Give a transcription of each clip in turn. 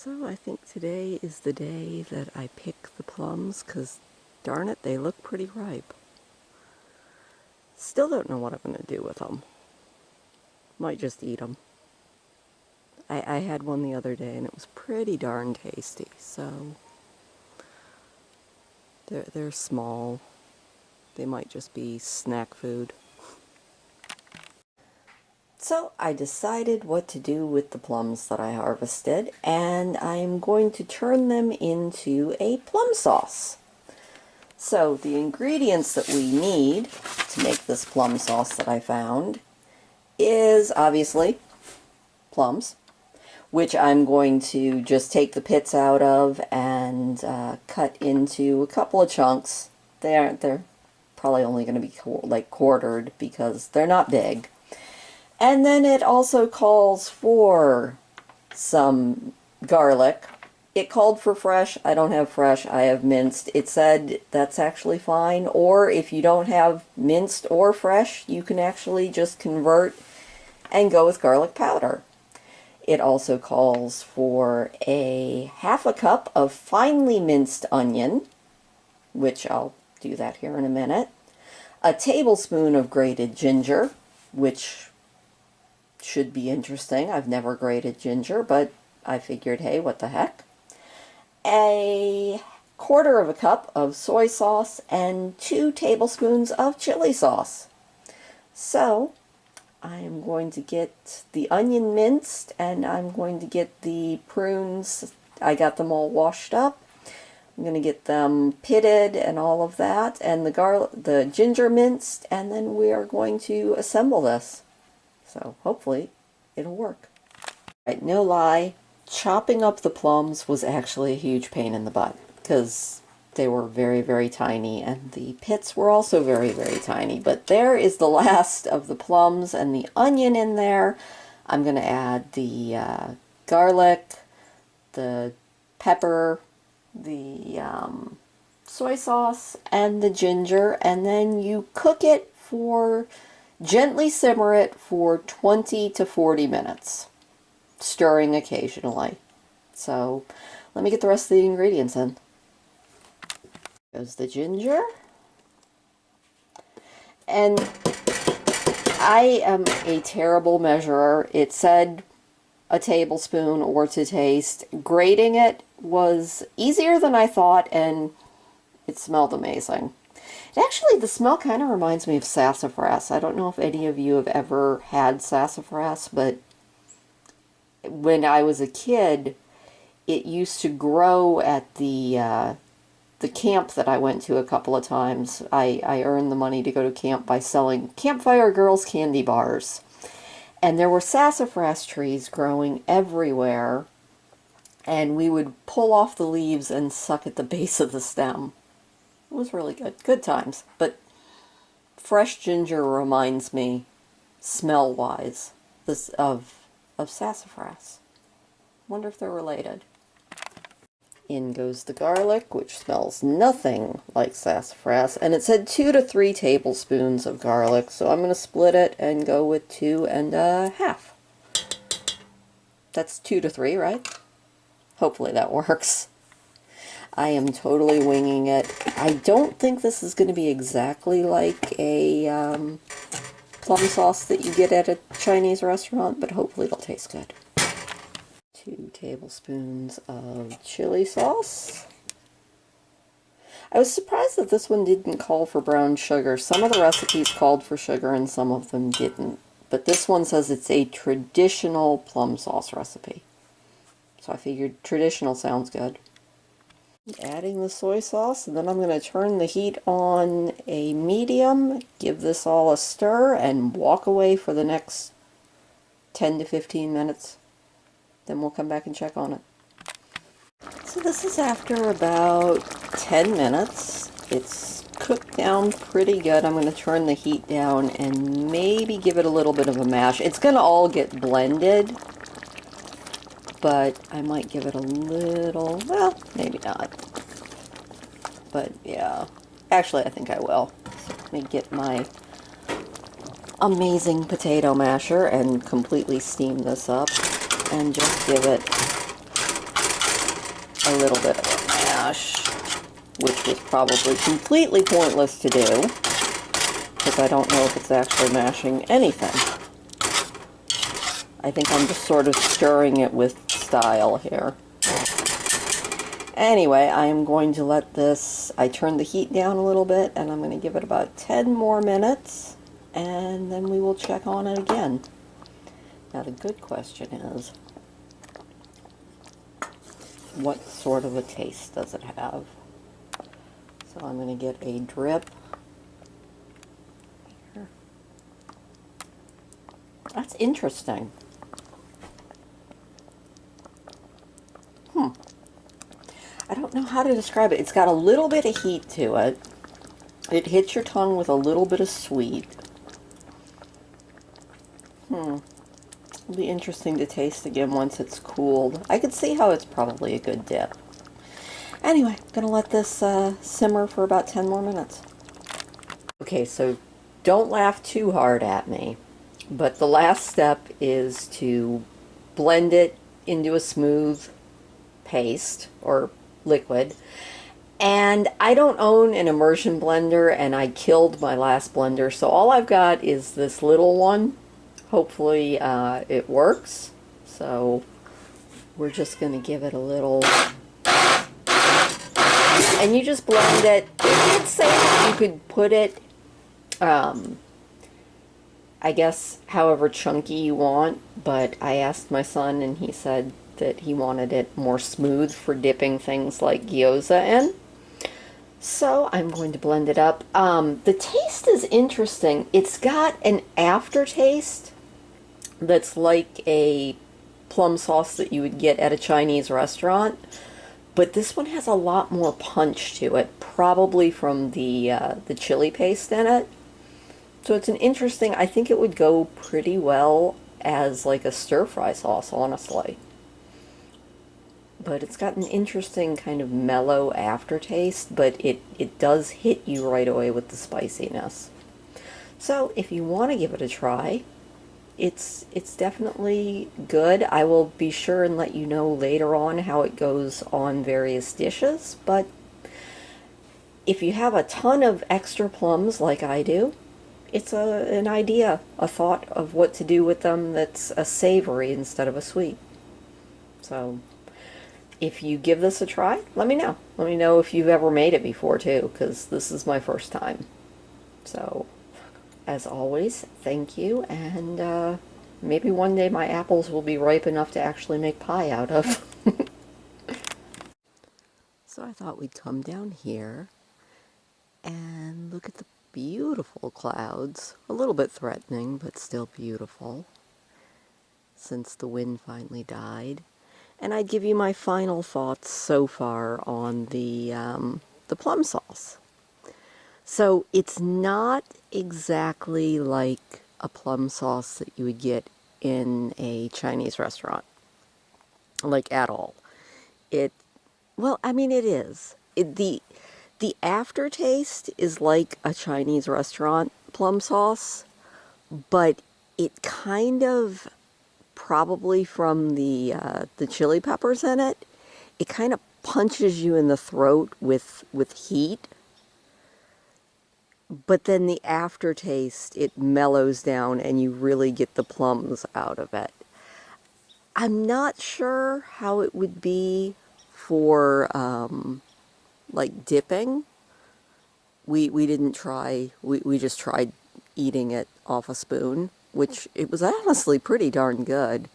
So I think today is the day that I pick the plums, because darn it, they look pretty ripe. Still don't know what I'm going to do with them. Might just eat them. I had one the other day and it was pretty darn tasty, so they're small. They might just be snack food. So I decided what to do with the plums that I harvested, and I'm going to turn them into a plum sauce. So the ingredients that we need to make this plum sauce that I found is obviously plums, which I'm going to just take the pits out of and cut into a couple of chunks. They're probably only going to be like quartered because they're not big. And then it also calls for some garlic. It called for fresh. I don't have fresh. I have minced. It said that's actually fine. Or if you don't have minced or fresh, you can actually just convert and go with garlic powder. It also calls for a half a cup of finely minced onion, which I'll do that here in a minute. A tablespoon of grated ginger, which should be interesting. I've never grated ginger, but I figured, hey, what the heck. A quarter of a cup of soy sauce and 2 tablespoons of chili sauce. So I am going to get the onion minced, and I'm going to get the prunes. I got them all washed up. I'm going to get them pitted and all of that, and the ginger minced, and then we are going to assemble this. So hopefully it'll work. Right, no lie, chopping up the plums was actually a huge pain in the butt because they were very, very tiny, and the pits were also very, very tiny. But there is the last of the plums and the onion in there. I'm going to add the garlic, the pepper, the soy sauce, and the ginger, and then you cook it for, gently simmer it for 20 to 40 minutes, stirring occasionally. So let me get the rest of the ingredients in. Goes the ginger. And I am a terrible measurer. It said a tablespoon or to taste. Grating it was easier than I thought, and it smelled amazing. Actually, the smell kind of reminds me of sassafras. I don't know if any of you have ever had sassafras, but when I was a kid, it used to grow at the camp that I went to a couple of times. I earned the money to go to camp by selling Campfire Girls candy bars. And there were sassafras trees growing everywhere, and we would pull off the leaves and suck at the base of the stem. It was really good. Good times. But fresh ginger reminds me, smell-wise, of sassafras. Wonder if they're related. In goes the garlic, which smells nothing like sassafras. And it said 2 to 3 tablespoons of garlic, so I'm going to split it and go with 2 1/2. That's 2 to 3, right? Hopefully that works. I am totally winging it. I don't think this is going to be exactly like a plum sauce that you get at a Chinese restaurant, but hopefully it'll taste good. 2 tablespoons of chili sauce. I was surprised that this one didn't call for brown sugar. Some of the recipes called for sugar and some of them didn't. But this one says it's a traditional plum sauce recipe. So I figured traditional sounds good. Adding the soy sauce, and then I'm going to turn the heat on a medium, give this all a stir, and walk away for the next 10 to 15 minutes. Then we'll come back and check on it. So this is after about 10 minutes. It's cooked down pretty good. I'm going to turn the heat down and maybe give it a little bit of a mash. It's going to all get blended, but I might give it a little, well, maybe not. But yeah, actually I think I will. So let me get my amazing potato masher and completely steam this up and just give it a little bit of a mash, which was probably completely pointless to do, because I don't know if it's actually mashing anything. I think I'm just sort of stirring it with style here. Anyway, I am going to let this, I turned the heat down a little bit, and I'm going to give it about 10 more minutes, and then we will check on it again. Now the good question is, what sort of a taste does it have? So I'm going to get a drip here. That's interesting. I don't know how to describe it. It's got a little bit of heat to it. It hits your tongue with a little bit of sweet. It'll be interesting to taste again once it's cooled. I could see how it's probably a good dip. Anyway, I'm going to let this simmer for about 10 more minutes. Okay, so don't laugh too hard at me, but the last step is to blend it into a smooth paste or liquid. And I don't own an immersion blender, and I killed my last blender, so all I've got is this little one. Hopefully it works. So we're just going to give it a little, and you just blend it. It did say that you could put it, I guess, however chunky you want, but I asked my son and he said that he wanted it more smooth for dipping things like gyoza in. So I'm going to blend it up. The taste is interesting. It's got an aftertaste that's like a plum sauce that you would get at a Chinese restaurant, but this one has a lot more punch to it, probably from the chili paste in it. So it's an interesting, I think it would go pretty well as like a stir-fry sauce, honestly. But it's got an interesting kind of mellow aftertaste, but it does hit you right away with the spiciness. So if you want to give it a try, it's definitely good. I will be sure and let you know later on how it goes on various dishes, but if you have a ton of extra plums like I do, it's an idea, a thought of what to do with them that's a savory instead of a sweet. So if you give this a try, let me know. Let me know if you've ever made it before too, because this is my first time. So as always, thank you, and maybe one day my apples will be ripe enough to actually make pie out of. So I thought we'd come down here and look at the beautiful clouds. A little bit threatening, but still beautiful, since the wind finally died. And I'd give you my final thoughts so far on the plum sauce. So it's not exactly like a plum sauce that you would get in a Chinese restaurant, like at all. It, well, I mean, it is. The aftertaste is like a Chinese restaurant plum sauce, but it kind of, probably from the chili peppers in it, it kind of punches you in the throat with heat. But then the aftertaste, it mellows down and you really get the plums out of it. I'm not sure how it would be for like dipping. We didn't try, we just tried eating it off a spoon, which it was honestly pretty darn good.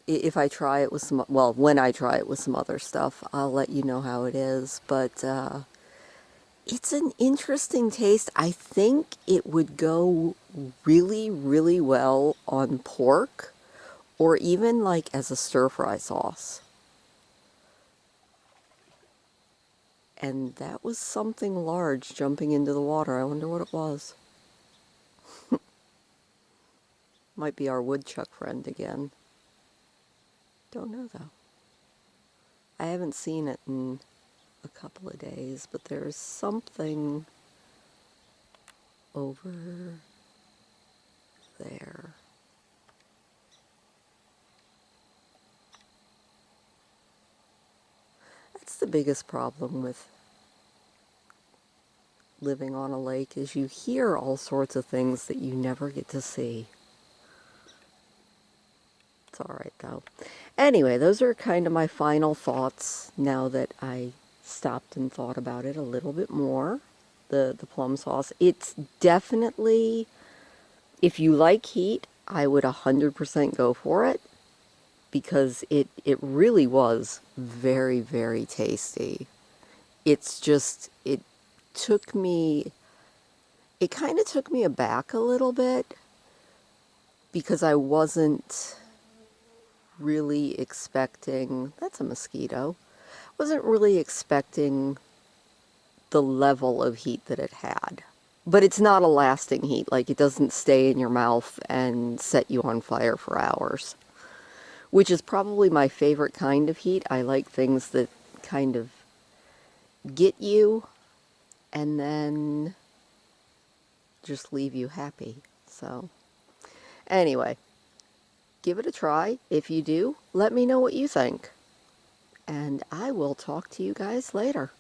If I try it with some, well, when I try it with some other stuff, I'll let you know how it is. But it's an interesting taste. I think it would go really, really well on pork, or even like as a stir-fry sauce. And that was something large jumping into the water. I wonder what it was. Might be our woodchuck friend again. Don't know though. I haven't seen it in a couple of days, but there's something over there. the biggest problem with living on a lake is you hear all sorts of things that you never get to see. It's all right, though. Anyway, those are kind of my final thoughts now that I stopped and thought about it a little bit more. The plum sauce. It's definitely, if you like heat, I would 100% go for it because it really was very, very tasty. It's just, took me, it kind of took me aback a little bit because I wasn't really expecting, that's a mosquito, wasn't really expecting the level of heat that it had. But it's not a lasting heat, like it doesn't stay in your mouth and set you on fire for hours, which is probably my favorite kind of heat. I like things that kind of get you and then just leave you happy. So anyway, give it a try. If you do, let me know what you think. And I will talk to you guys later.